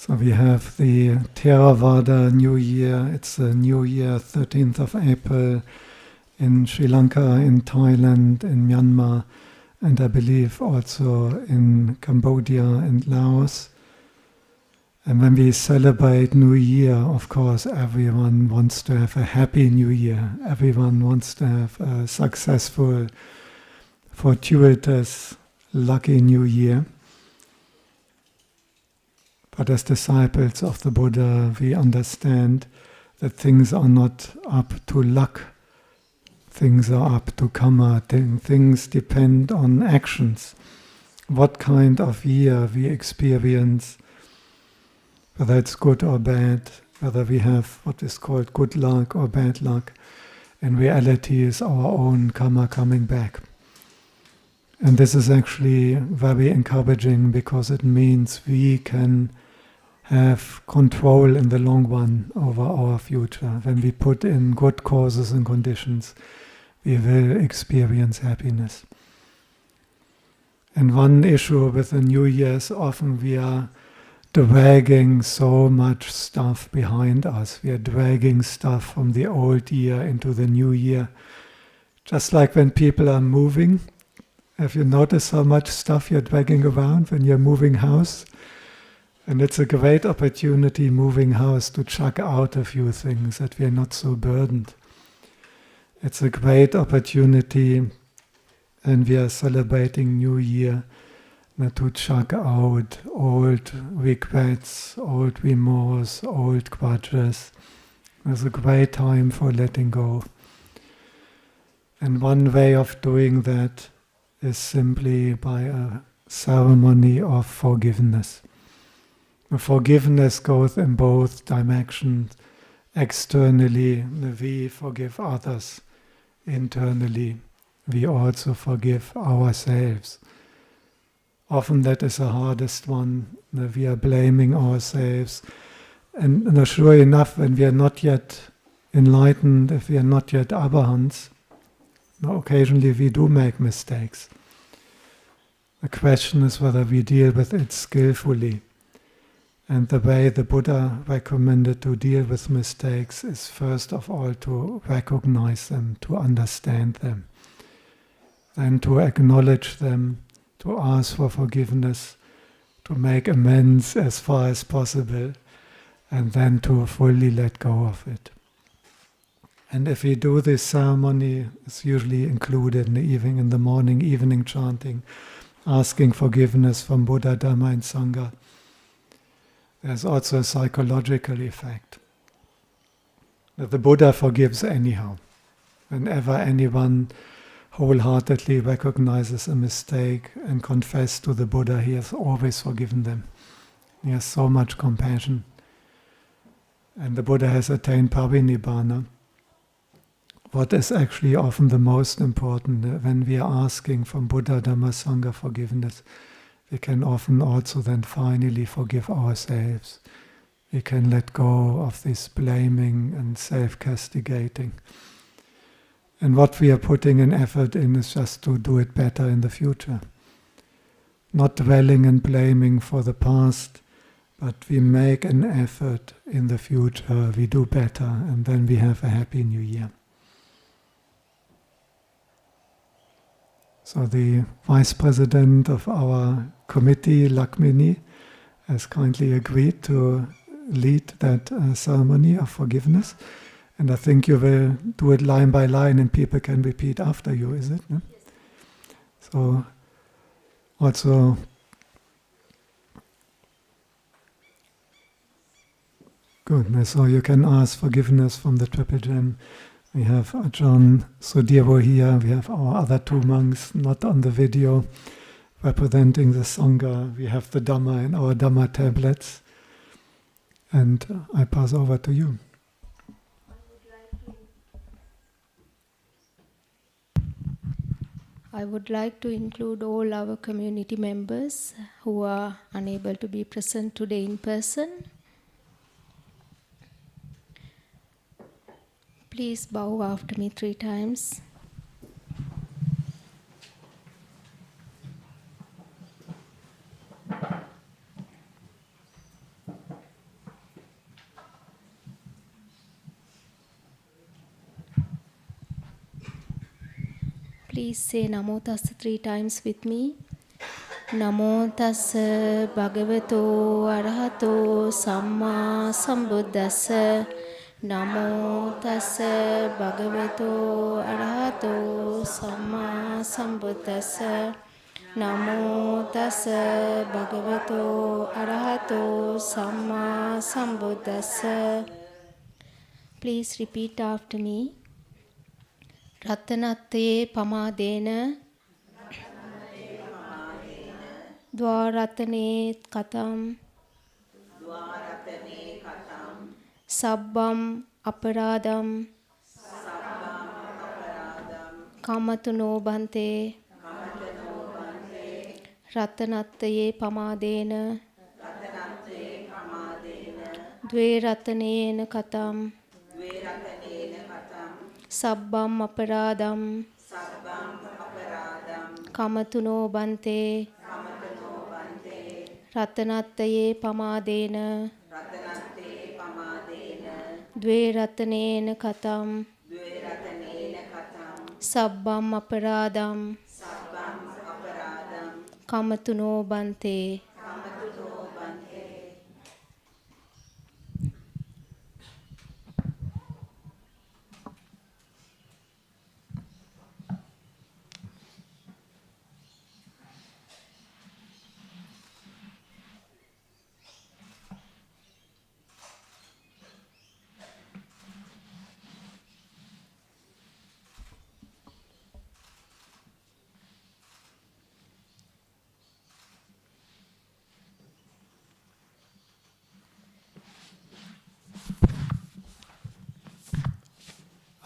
So we have the Theravada New Year. It's the New Year, 13th of April, in Sri Lanka, in Thailand, in Myanmar, and I believe also in Cambodia and Laos. And when we celebrate New Year, of course, everyone wants to have a happy New Year. Everyone wants to have a successful, fortuitous, lucky New Year. But as disciples of the Buddha, we understand that things are not up to luck. Things are up to karma. Things depend on actions. What kind of year we experience, whether it's good or bad, whether we have what is called good luck or bad luck, in reality is our own karma coming back. And this is actually very encouraging because it means we can have control in the long run over our future. When we put in good causes and conditions, we will experience happiness. And one issue with the New Year is often we are dragging so much stuff behind us. We are dragging stuff from the old year into the new year. Just like when people are moving, have you noticed how much stuff you're dragging around when you're moving house? And it's a great opportunity, moving house, to chuck out a few things that we are not so burdened. It's a great opportunity, and we are celebrating New Year, to chuck out old regrets, old remorse, old grudges. It's a great time for letting go. And one way of doing that is simply by a ceremony of forgiveness. Forgiveness goes in both directions. Externally, we forgive others. Internally, we also forgive ourselves. Often that is the hardest one. We are blaming ourselves. And sure enough, when we are not yet enlightened, if we are not yet arahants, occasionally we do make mistakes. The question is whether we deal with it skillfully. And the way the Buddha recommended to deal with mistakes is first of all to recognize them, to understand them, then to acknowledge them, to ask for forgiveness, to make amends as far as possible, and then to fully let go of it. And if we do this ceremony, it's usually included in the evening, in the morning, evening chanting, asking forgiveness from Buddha, Dhamma, and Sangha. There's also a psychological effect. That the Buddha forgives anyhow. Whenever anyone wholeheartedly recognizes a mistake and confesses to the Buddha, he has always forgiven them. He has so much compassion. And the Buddha has attained parinibbana. What is actually often the most important when we are asking from Buddha, Dhamma, Sangha forgiveness, we can often also then finally forgive ourselves. We can let go of this blaming and self-castigating. And what we are putting an effort in is just to do it better in the future. Not dwelling and blaming for the past, but we make an effort in the future, we do better, and then we have a happy new year. So the vice president of our committee, Lakmini, has kindly agreed to lead that ceremony of forgiveness. And I think you will do it line by line and people can repeat after you, is it? No? Yes. So also good. So you can ask forgiveness from the Triple Gem. We have Ajahn Sudhiro here. We have our other two monks not on the video representing the Sangha. We have the Dhamma in our Dhamma tablets. And I pass over to you. I would like to include all our community members who are unable to be present today in person. Please bow after me 3 times. Please say Namo Tassa 3 times with me. Namo Tassa Bhagavato Arahato Samma Sambuddhassa. Namo Tassa Bhagavato Arahato Samma Sambuddhassa. Namo Tassa Bhagavato Arahato Samma Sambuddhassa. Please repeat after me. Ratanatte pamadena dvaratane katam sabbam aparadam kamatuno bhante ratanatte pamadena dve ratanena katam sabbam aparadam kamatuno bhante ratanattaye pamadena dve ratanena katam sabbam aparadam kamatuno bhante.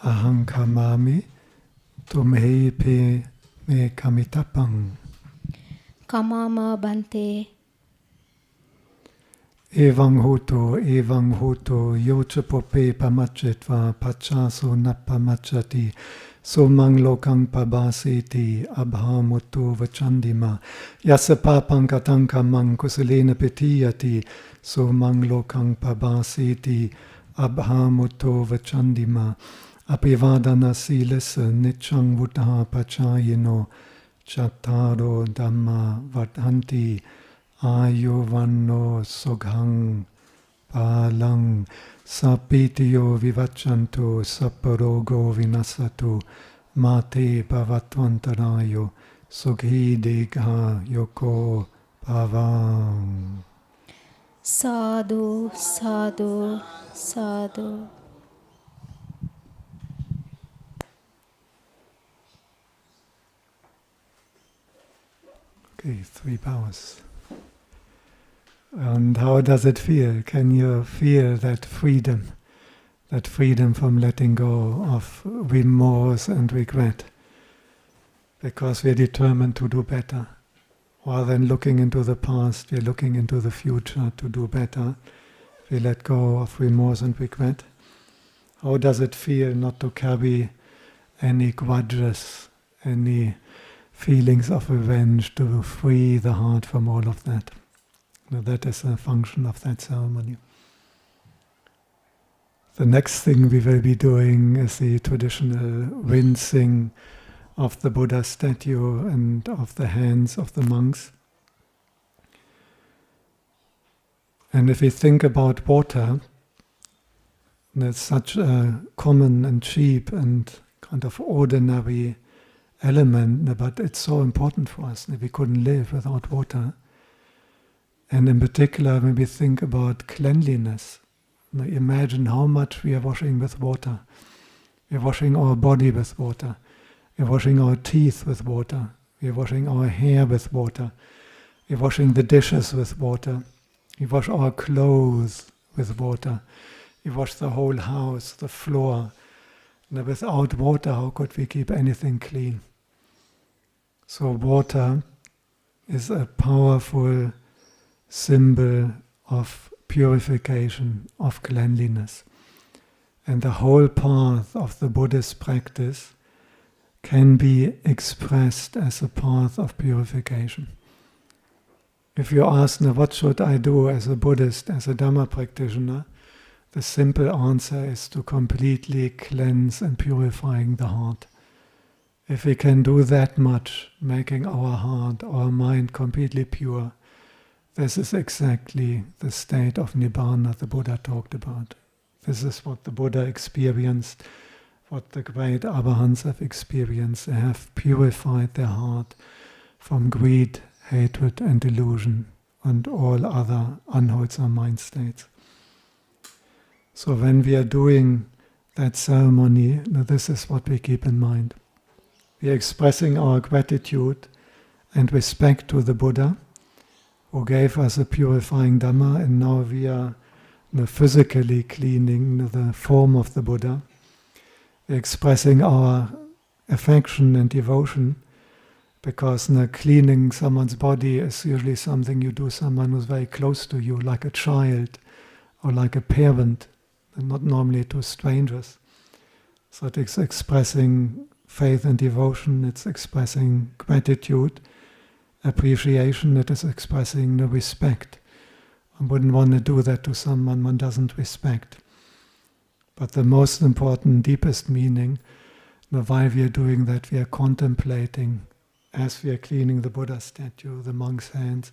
Aham kamami tumhe pe me kamitapang. Kamama bhante. Evang hoto, yochapope pamachitva, pachaso napamachati, somang lokang pabasiti, abhamuto vachandima, yasapapang katankamang kusalena petiyati, somang lokang pabasiti, abhamuto vachandima, apivadana silasa nichang vuddha pachayino, chattaro dhamma vadhanti, Ayovanno soghang palang sapitiyo vivachanto sapparogo vinasatu mate bhavatvantarayo sughi degha yoko bhavang. Sadhu, sadhu, sadhu. Okay, 3 powers. And how does it feel? Can you feel that freedom? That freedom from letting go of remorse and regret? Because we're determined to do better. Rather than looking into the past, we're looking into the future to do better. We let go of remorse and regret. How does it feel not to carry any grudges, any feelings of revenge, to free the heart from all of that? Now that is a function of that ceremony. The next thing we will be doing is the traditional rinsing of the Buddha statue and of the hands of the monks. And if we think about water, it's such a common and cheap and kind of ordinary element, but it's so important for us that we couldn't live without water. And in particular, when we think about cleanliness, imagine how much we are washing with water. We're washing our body with water. We're washing our teeth with water. We're washing our hair with water. We're washing the dishes with water. We wash our clothes with water. We wash the whole house, the floor. And without water, how could we keep anything clean? So water is a powerful symbol of purification, of cleanliness. And the whole path of the Buddhist practice can be expressed as a path of purification. If you ask, now, what should I do as a Buddhist, as a Dhamma practitioner? The simple answer is to completely cleanse and purifying the heart. If we can do that much, making our heart, our mind completely pure, this is exactly the state of Nibbana the Buddha talked about. This is what the Buddha experienced, what the great Arahants have experienced. They have purified their heart from greed, hatred and delusion and all other unwholesome mind states. So when we are doing that ceremony, this is what we keep in mind. We are expressing our gratitude and respect to the Buddha, who gave us a purifying Dhamma, and now we are physically cleaning the form of the Buddha. We are expressing our affection and devotion, because cleaning someone's body is usually something you do someone who's very close to you, like a child or like a parent, and not normally to strangers. So it is expressing faith and devotion, it's expressing gratitude, appreciation, it is expressing the respect. I wouldn't want to do that to someone one doesn't respect. But the most important, deepest meaning, why we are doing that, we are contemplating, as we are cleaning the Buddha statue, the monk's hands,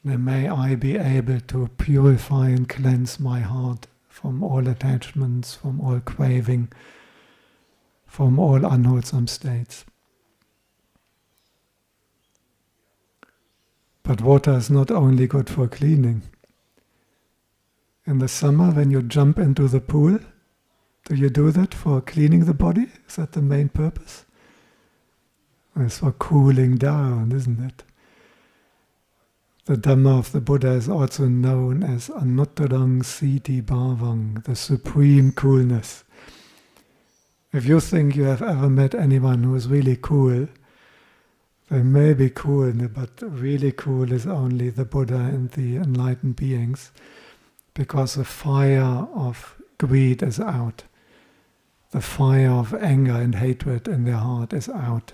may I be able to purify and cleanse my heart from all attachments, from all craving, from all unwholesome states. But water is not only good for cleaning. In the summer, when you jump into the pool, do you do that for cleaning the body? Is that the main purpose? It's for cooling down, isn't it? The Dhamma of the Buddha is also known as Anuttarang Siti Bhavang, the supreme coolness. If you think you have ever met anyone who is really cool, they may be cool, but really cool is only the Buddha and the enlightened beings, because the fire of greed is out. The fire of anger and hatred in their heart is out.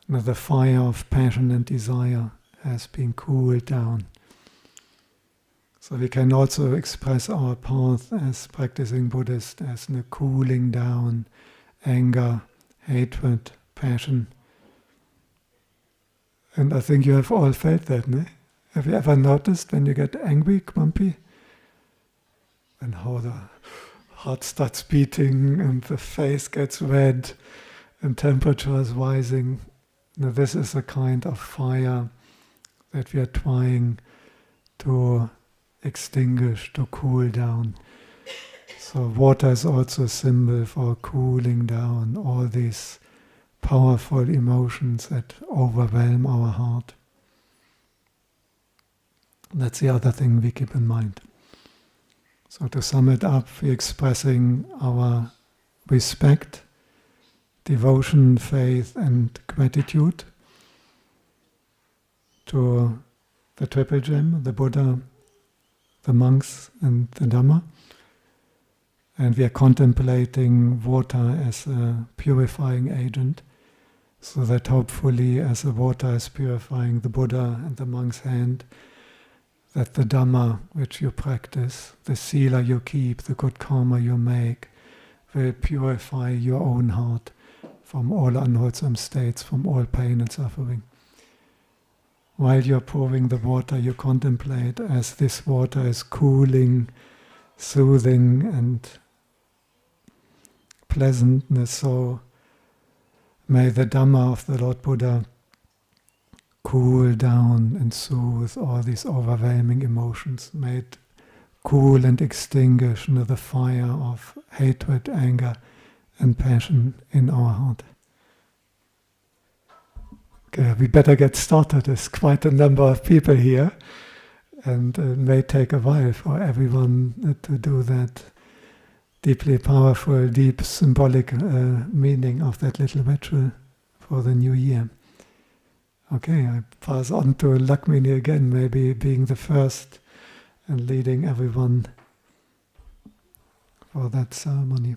Now the fire of passion and desire has been cooled down. So we can also express our path as practicing Buddhist as cooling down anger, hatred, passion. And I think you have all felt that, no? Have you ever noticed when you get angry, grumpy, and how the heart starts beating and the face gets red and temperature is rising? Now this is a kind of fire that we are trying to extinguish, to cool down. So water is also a symbol for cooling down all these powerful emotions that overwhelm our heart. That's the other thing we keep in mind. So to sum it up, we're expressing our respect, devotion, faith and gratitude to the Triple Gem, the Buddha, the monks and the Dhamma. And we are contemplating water as a purifying agent, so that hopefully as the water is purifying the Buddha and the monk's hand, that the Dhamma which you practice, the sila you keep, the good karma you make, will purify your own heart from all unwholesome states, from all pain and suffering. While you're pouring the water, you contemplate as this water is cooling, soothing and pleasantness. So may the Dhamma of the Lord Buddha cool down and soothe all these overwhelming emotions. May it cool and extinguish the fire of hatred, anger and passion in our heart. Okay, we better get started. There's quite a number of people here, and it may take a while for everyone to do that deeply powerful, deep symbolic meaning of that little ritual for the new year. Okay, I pass on to Lakmini again, maybe being the first and leading everyone for that ceremony.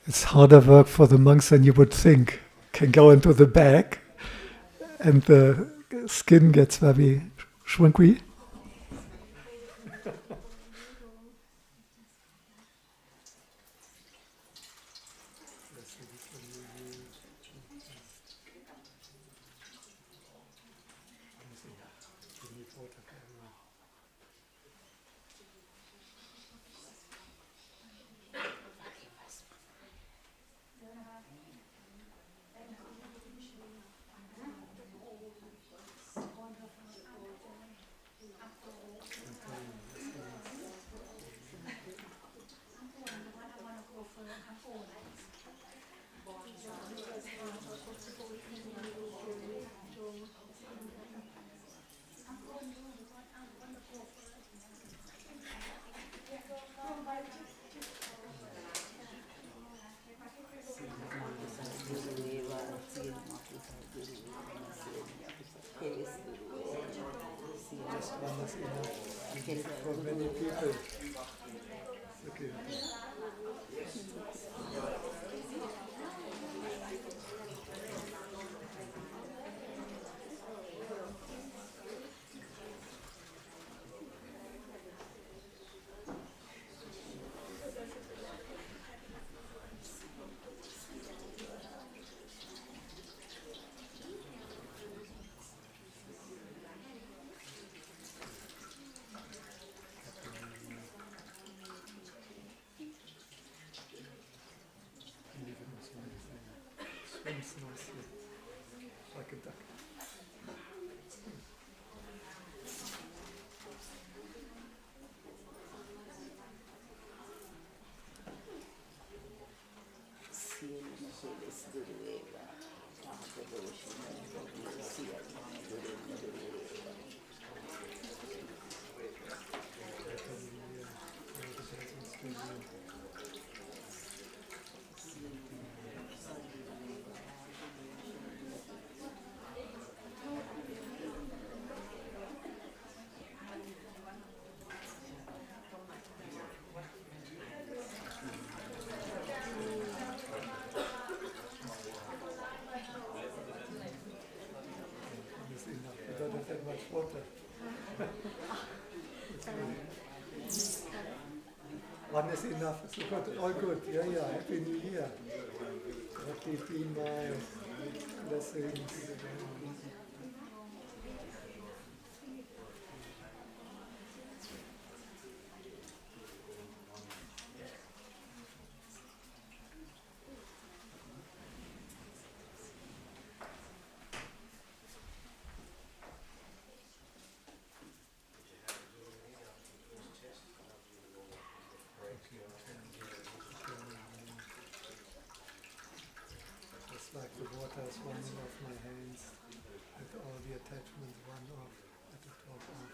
It's harder work for the monks than you would think. Can go into the bag, and the skin gets very shrinkly. For many people. Okay. Swims nicely, like a duck. I don't have that much water. One is enough. So good, all good. Yeah. Happy New Year. Happy be my blessings. It's like the water is running off my hands, with all the attachments run off at the top off.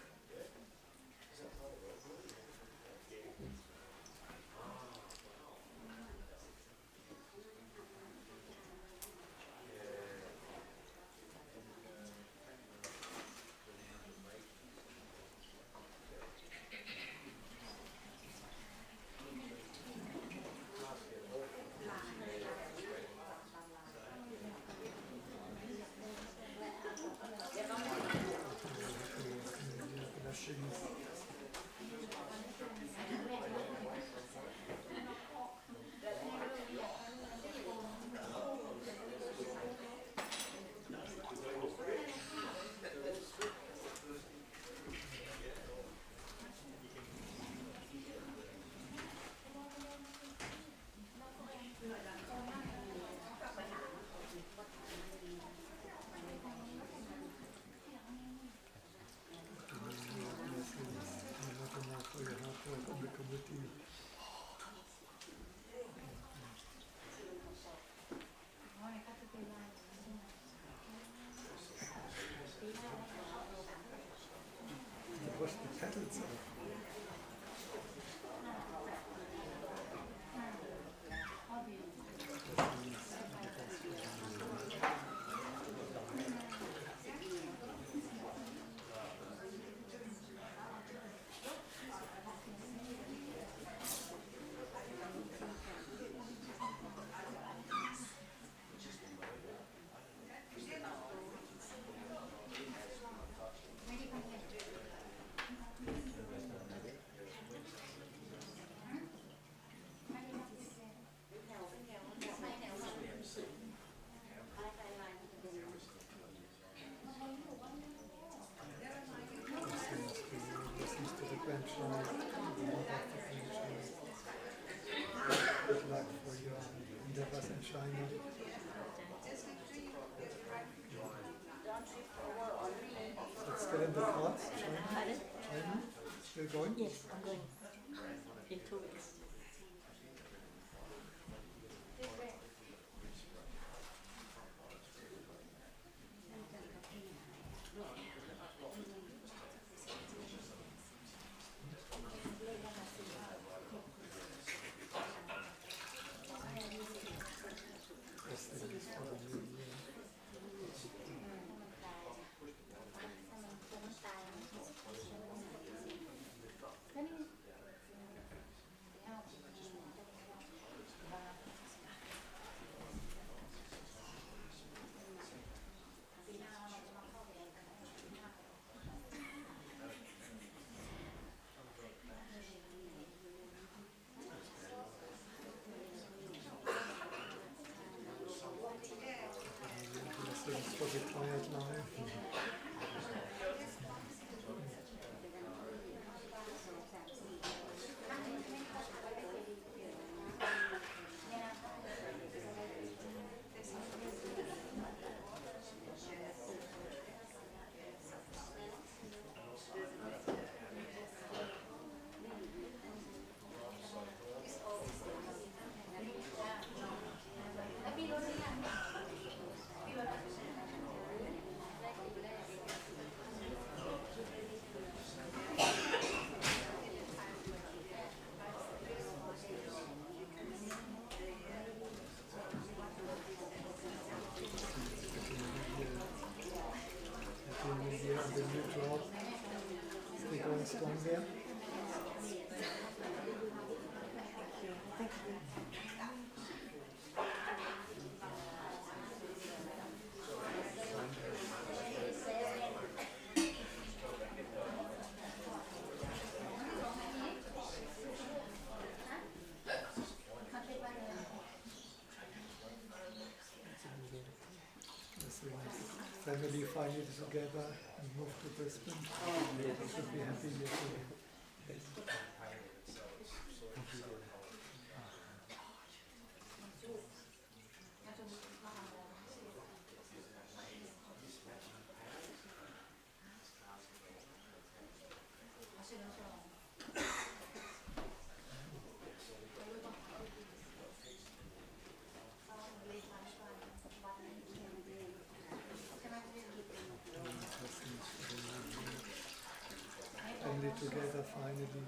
Wash the petals off. in the class? China? Still going? Yes, I'm going in 2 weeks. Blessings for the quiet life. The new job, still going strong there. Family finally together and moved to Brisbane. They should be happy here too. Family together finally.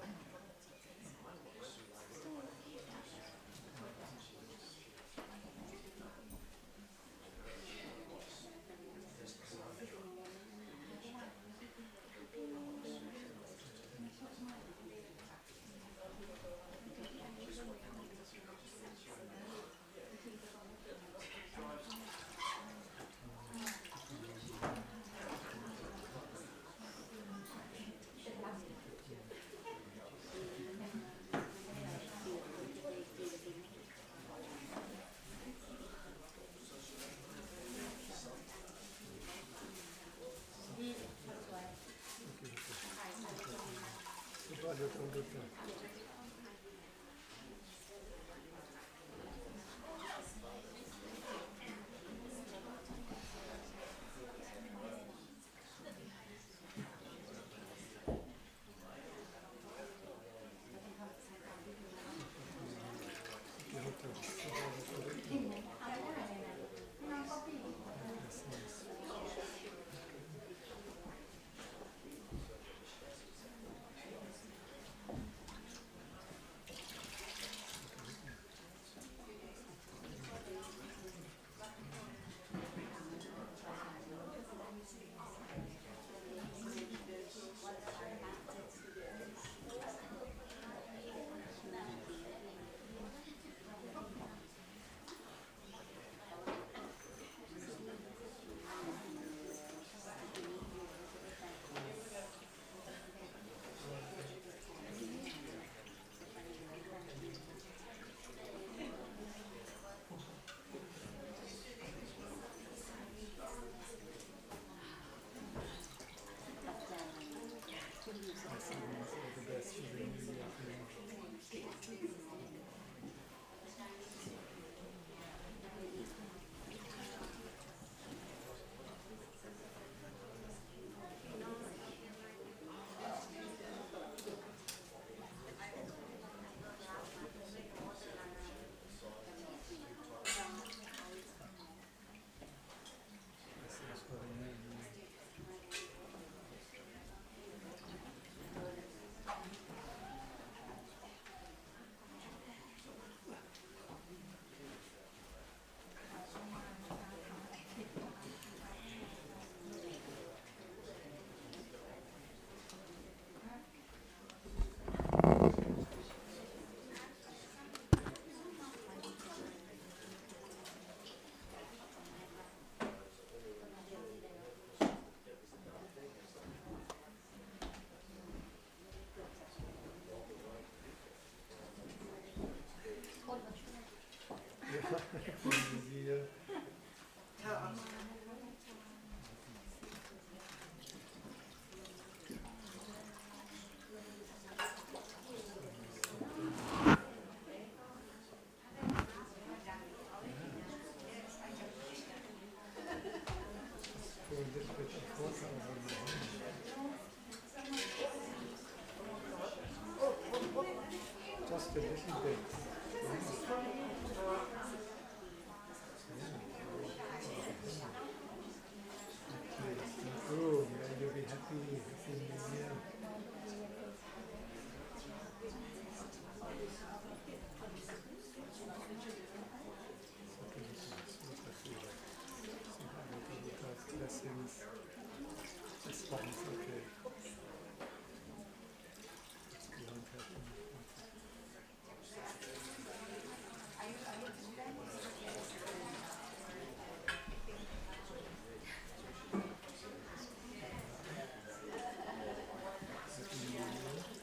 Just a little bit. Oh, may you be happy New Year. Blessings. This one is okay. It's beyond happiness.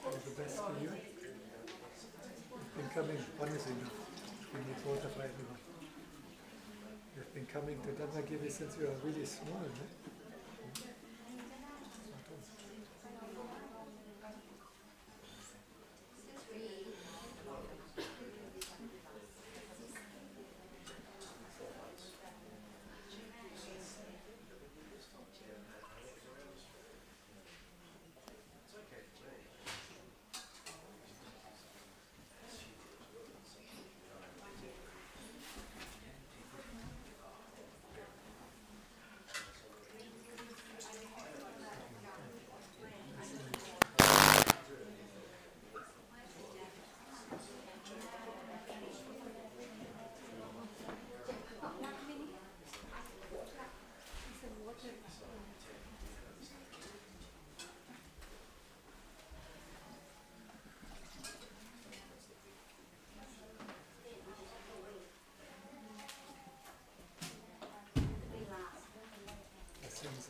All the best for you. You've been coming, one is enough. We need water for everyone. You've been coming to Dhamma since you are really small, no?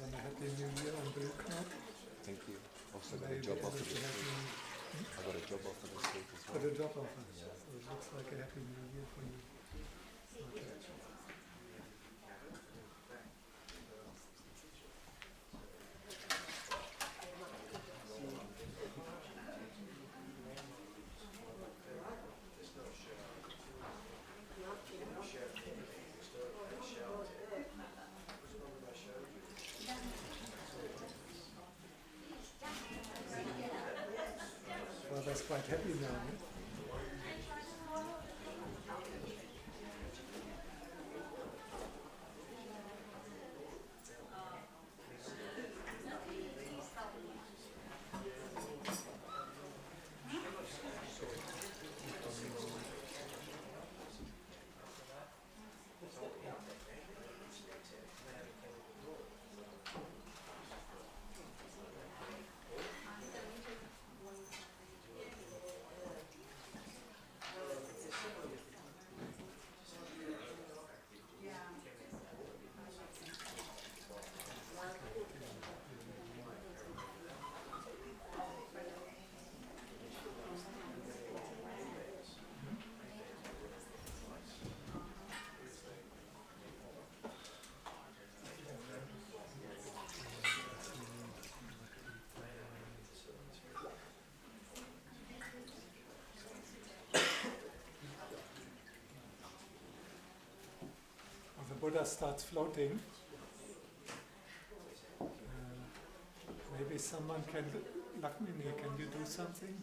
And a happy New Year on Blue Knot. Thank you. Also got a job offer this week. I got a job offer this week as well. Got a job offer. So it looks like a happy New Year for you. Okay. Father's quite happy now, eh? Buddha starts floating. Maybe someone can, Lakshmini, can you do something?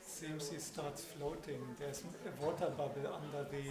Seems he starts floating. There's a water bubble under the...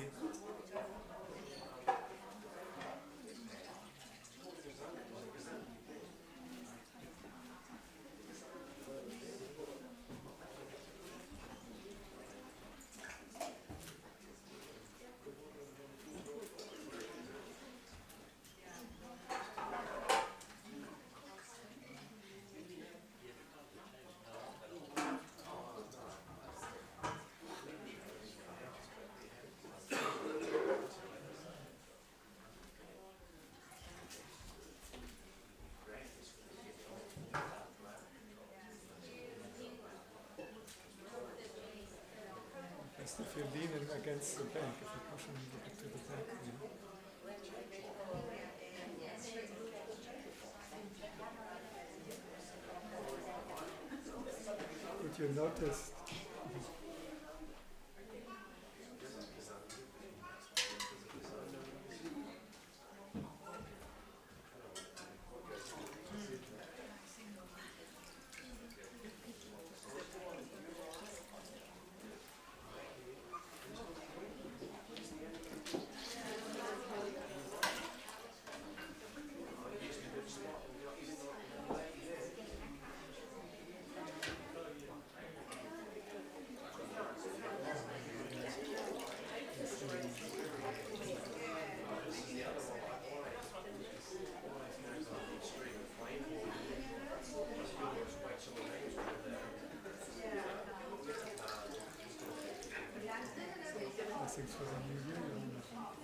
If you lean in against the bank, if you push him a little bit to the back, Did you notice? Blessings for the new year, Your Honor.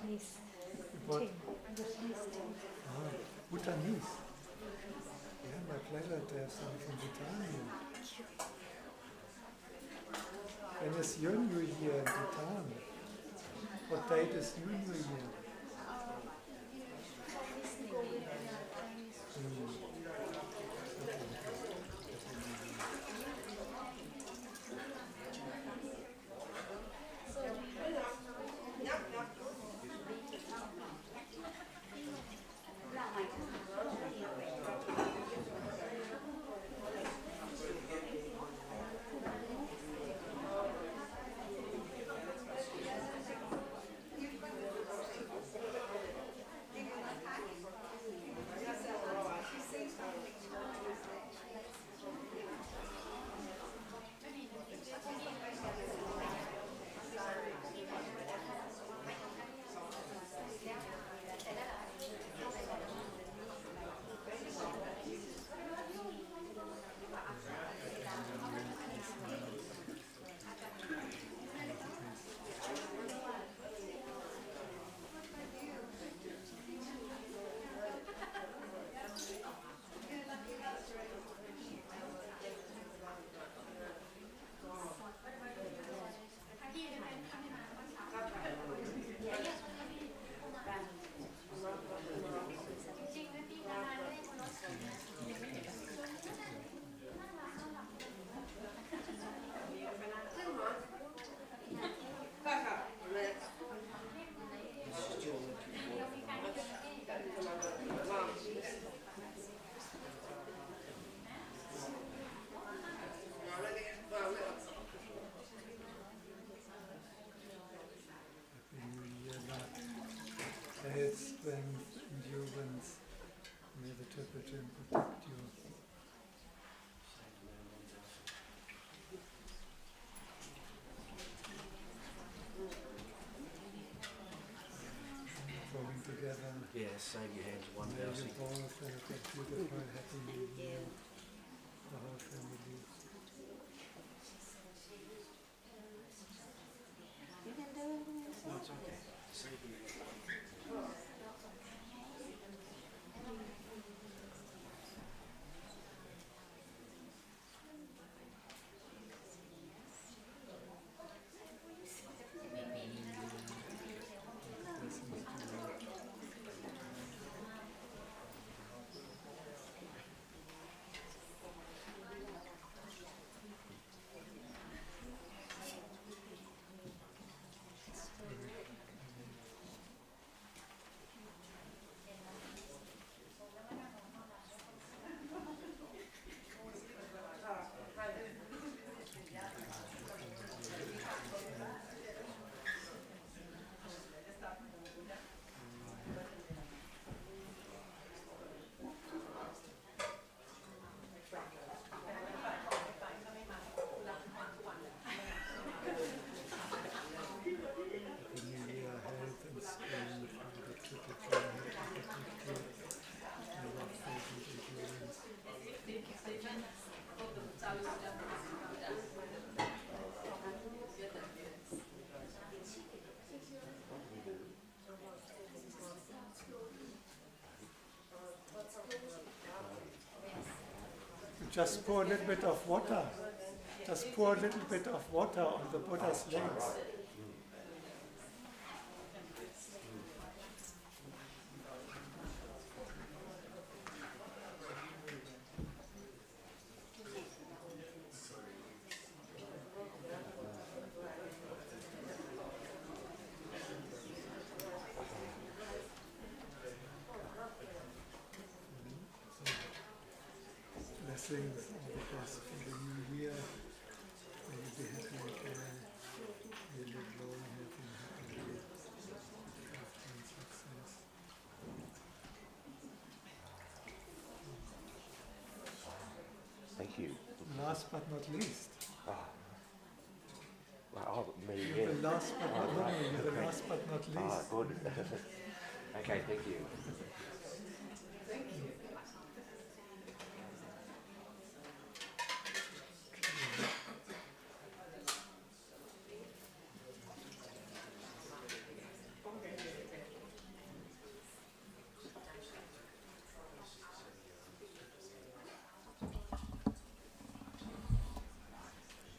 Bhutanese. What? Bhutanese. Bhutanese. Yeah, my pleasure to have some from Bhutan here. When is your New Year in Bhutan? What date is your New Year? Health, strength, endurance, may the Tibetan protect you. Falling together. Yes, save your hands one May you person. both have a beautiful, happy New Year. The whole family. No, it's okay. Save your Just pour a little bit of water. Just pour a little bit of water on the Buddha's legs. blessings on the bus for the new year. May you be happy again. May you live long, happy, health and success. Thank you. Last but not least. Wow, me You're again. the last but not, right. you're the last but not least. Good. Okay, thank you.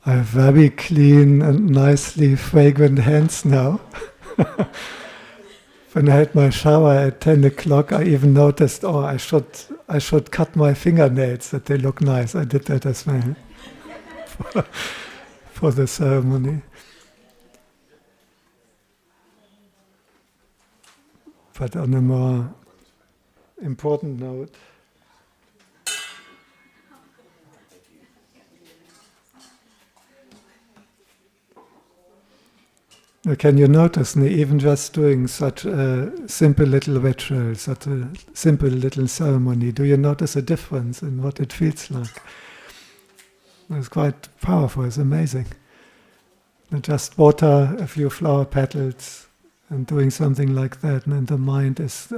I have very clean and nicely fragrant hands now. When I had my shower at 10 o'clock, I even noticed, I should cut my fingernails, that they look nice. I did that as well for the ceremony. But on a more important note, can you notice, even just doing such a simple little ritual, such a simple little ceremony, do you notice a difference in what it feels like? It's quite powerful, it's amazing. Just water a few flower petals and doing something like that, and the mind is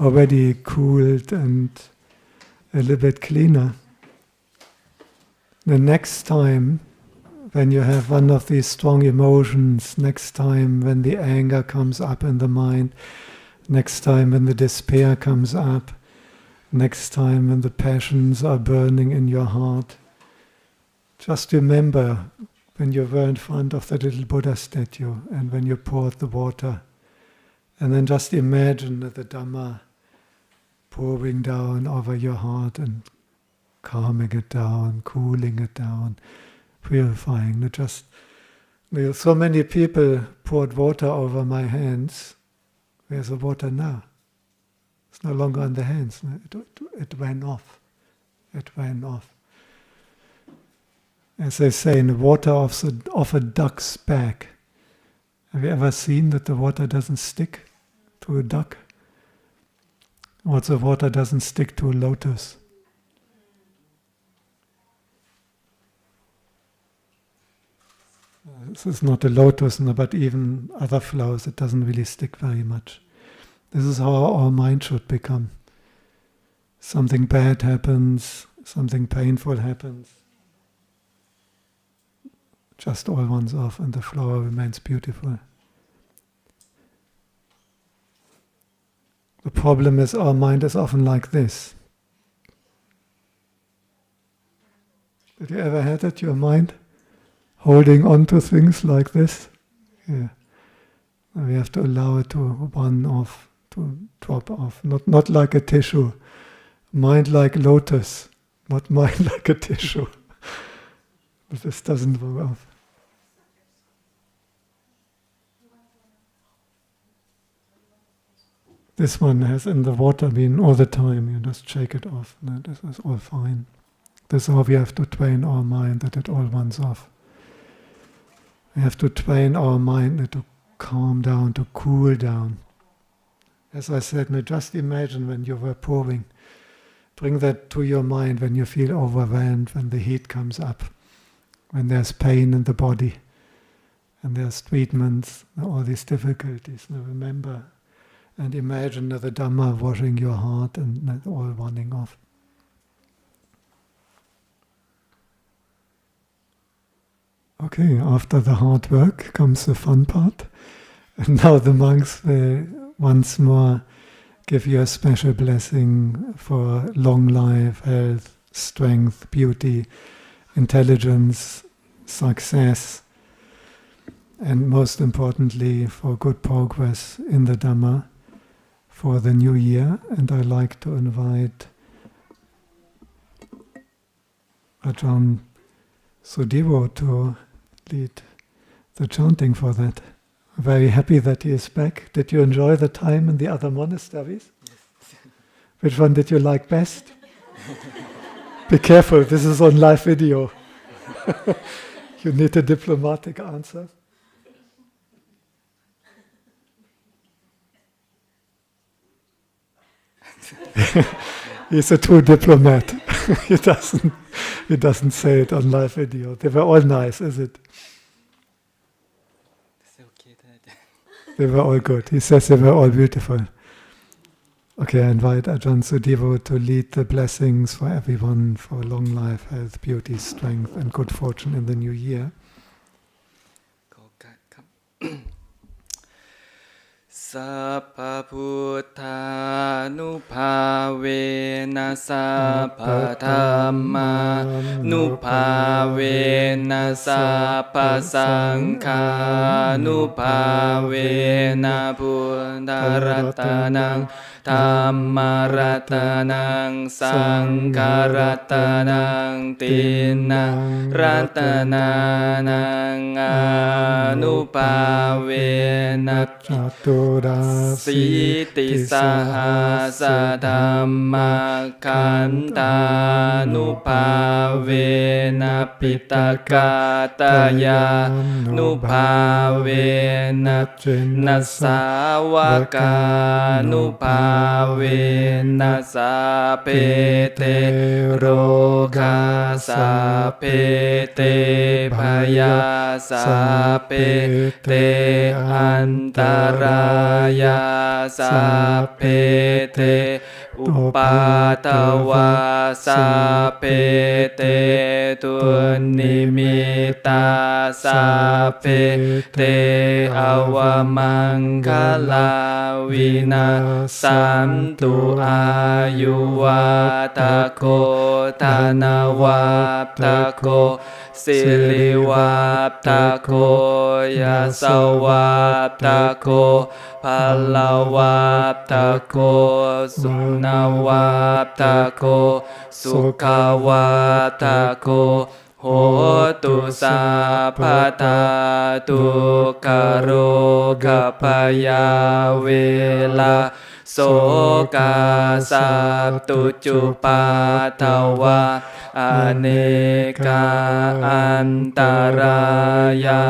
already cooled and a little bit cleaner. The next time when you have one of these strong emotions, next time when the anger comes up in the mind, next time when the despair comes up, next time when the passions are burning in your heart, just remember when you were in front of the little Buddha statue and when you poured the water, and then just imagine the Dhamma pouring down over your heart and calming it down, cooling it down, purifying. So many people poured water over my hands. Where's the water now? It's no longer on the hands. It ran off. It ran off. As they say, in the water off a duck's back. Have you ever seen that the water doesn't stick to a duck? Or the water doesn't stick to a lotus? This is not a lotus, but even other flowers, it doesn't really stick very much. This is how our mind should become. Something bad happens, something painful happens. Just all runs off and the flower remains beautiful. The problem is our mind is often like this. Did you ever had it, your mind? Holding on to things like this? Yeah. We have to allow it to run off, to drop off. Not like a tissue. Mind like lotus, not mind like a tissue. But this doesn't run off. This one has in the water been all the time. You just shake it off. No, this is all fine. This is how we have to train our mind, that it all runs off. We have to train our mind to calm down, to cool down. As I said, now just imagine when you were pouring. Bring that to your mind when you feel overwhelmed, when the heat comes up, when there's pain in the body, and there's treatments, all these difficulties. Now remember and imagine the Dhamma washing your heart and all running off. Okay, after the hard work comes the fun part. And now the monks will once more give you a special blessing for long life, health, strength, beauty, intelligence, success, and most importantly for good progress in the Dhamma for the new year. And I'd like to invite Ajahn Sudhiro to lead the chanting for that. I'm very happy that he is back. Did you enjoy the time in the other monasteries? Yes. Which one did you like best? Be careful, this is on live video. You need a diplomatic answer. He's a true diplomat. He doesn't say it on live video. They were all nice, is it? They were all good. He says they were all beautiful. Okay, I invite Ajahn Sudhiro to lead the blessings for everyone for long life, health, beauty, strength, and good fortune in the new year. Sappa Puttha Nupavena Sappa Dhamma Nupavena Sappa Sangha Nupavena Buddha Ratanang Dhamma Ratanang Sangha Ratanang Tinang Ratanang Anupavena Siti Sahasa Dhamma Kanta Nupavena Pitakataya Nupavena Nasavaka Nupavena Sapete Roga Sapete Bhaya Sapete Antaraya Sapete Upatawa Sapete Tunimita Sapete Awamangala Vina Santu Ayuvatako Tanawaptako Siliwaptako Yasawaptako Palawaptako Sunawaptako Sukawaptako Hotu Sapata Tukaro Kapaya Vela Soka Sabtu Cupatawa Aneka Antaraya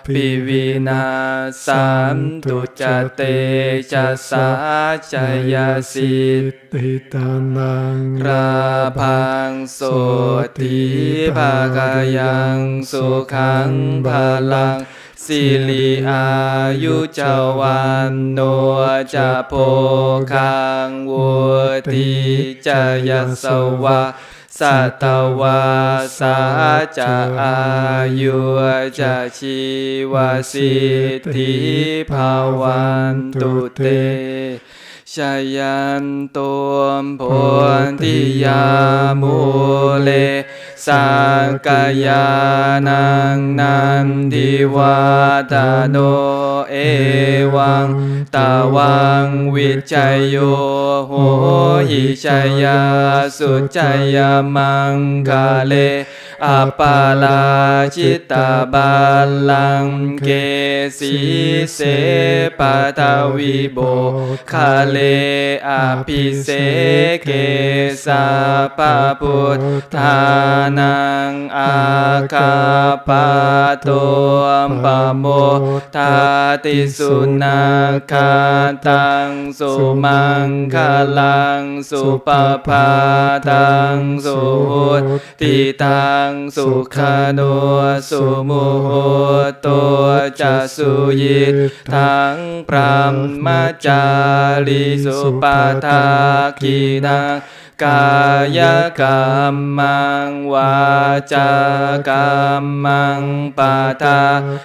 Pivina Santu Cate Casa Caya Siddhitanang Rapang Soti Bhagayang Sukhang Bhalang Sili ayu cawan no capo kang wuti caya sawa satawa saca ayu caci wasiti pawantu te Shayantom Pontiya Mule Sakayanang Nandiwadano Ewang Tawang Vichayo Hoishaya Suchaya Mangale Apala Citta Balang Kesi Se Patawibo Kale Apise Kesa Puttanang Akapato Ampamo Tati Sunakatang Sumangkalang Supapatang Suhut Titang Sukhano Sumuhoto Jasuyit Tang Brahmacari Supatakinang Kaya kamang waca kamang patakinang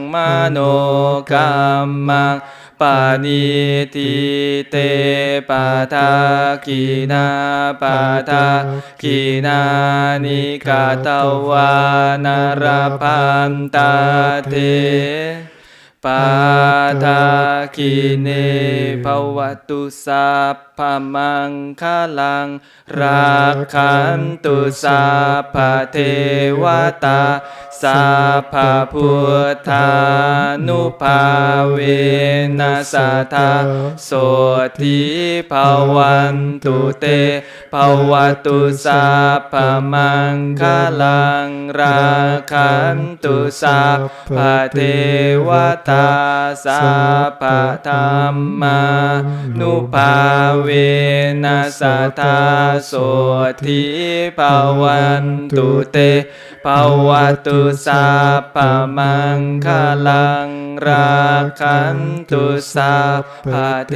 mano kamang paniti te patakina nikatawa narapantate Patakinang ทาคิเนภวตุสัพพมังคลังราคันตุสัพพเทวตาสัพพพุทธานุภาเวนัสสทาโสทิภวันตุเตภวตุสัพพมังคลังราคันตุสัพพเทวตาสัพพธัมมานุภาเวนัสสทาโสทิภวันตุเตภวตุสัพพมังคลังราคันตุสัพพเท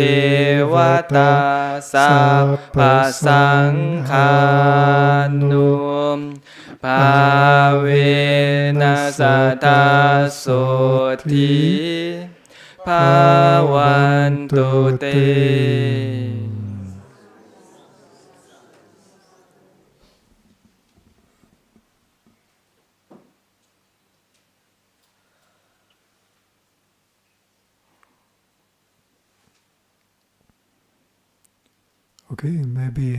วตาสัพพสังฆานุภาเวนัสสทาโสทิภวันตุเตOkay, maybe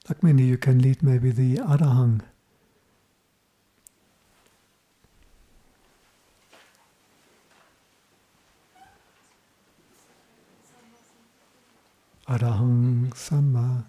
Lakmini, you can lead maybe the Arahang. Arahang Samma